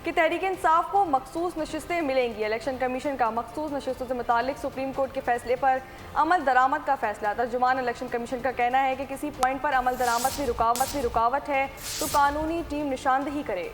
کہ تحریک انصاف کو مخصوص نشستیں ملیں گی۔ الیکشن کمیشن کا مخصوص نشستوں سے متعلق سپریم کورٹ کے فیصلے پر عمل درآمد کا فیصلہ۔ ترجمان الیکشن کمیشن کا کہنا ہے کہ کسی پوائنٹ پر عمل درآمد میں رکاوٹ ہے تو قانونی ٹیم نشاندہی کرے۔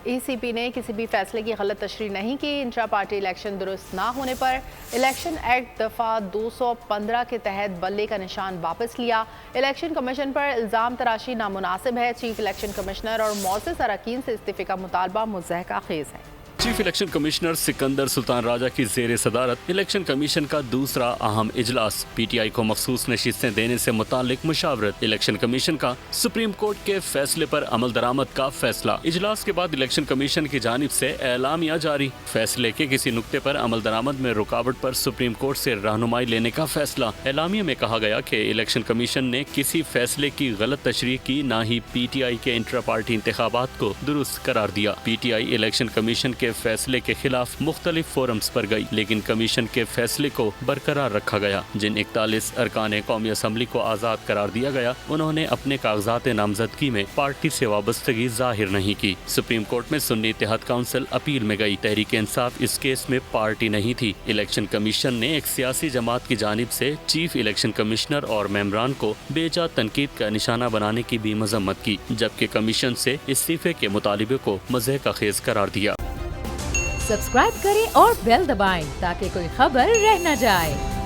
ای سی پی نے کسی بھی فیصلے کی غلط تشریح نہیں کی۔ انٹرا پارٹی الیکشن درست نہ ہونے پر الیکشن ایکٹ دفعہ 215 کے تحت بلے کا نشان واپس لیا۔ الیکشن کمیشن پر الزام تراشی نامناسب ہے۔ چیف الیکشن کمشنر اور موثر اراکین سے استعفے کا مطالبہ مضحکہ خیز ہے۔ چیف الیکشن کمشنر سکندر سلطان راجہ کی زیر صدارت الیکشن کمیشن کا دوسرا اہم اجلاس۔ پی ٹی آئی کو مخصوص نشستیں دینے سے متعلق مشاورت۔ الیکشن کمیشن کا سپریم کورٹ کے فیصلے پر عمل درآمد کا فیصلہ۔ اجلاس کے بعد الیکشن کمیشن کی جانب سے اعلامیہ جاری۔ فیصلے کے کسی نقطے پر عمل درآمد میں رکاوٹ پر سپریم کورٹ سے رہنمائی لینے کا فیصلہ۔ اعلامیہ میں کہا گیا کہ الیکشن کمیشن نے کسی فیصلے کی غلط تشریح کی، نہ ہی پی ٹی آئی کے انٹرا پارٹی انتخابات کو درست قرار دیا۔ P T I election commission کے فیصلے کے خلاف مختلف فورمز پر گئی، لیکن کمیشن کے فیصلے کو برقرار رکھا گیا۔ جن 41 ارکان قومی اسمبلی کو آزاد قرار دیا گیا، انہوں نے اپنے کاغذات نامزدگی میں پارٹی سے وابستگی ظاہر نہیں کی۔ سپریم کورٹ میں سنی اتحاد کونسل اپیل میں گئی۔ تحریک انصاف اس کیس میں پارٹی نہیں تھی۔ الیکشن کمیشن نے ایک سیاسی جماعت کی جانب سے چیف الیکشن کمشنر اور ممبران کو بے جا تنقید کا نشانہ بنانے کی بھی مذمت کی، جبکہ کمیشن سے استعفے کے مطالبے کو مضحکہ خیز قرار دیا۔ سبسکرائب کریں اور بیل دبائیں تاکہ کوئی خبر رہ نہ جائے۔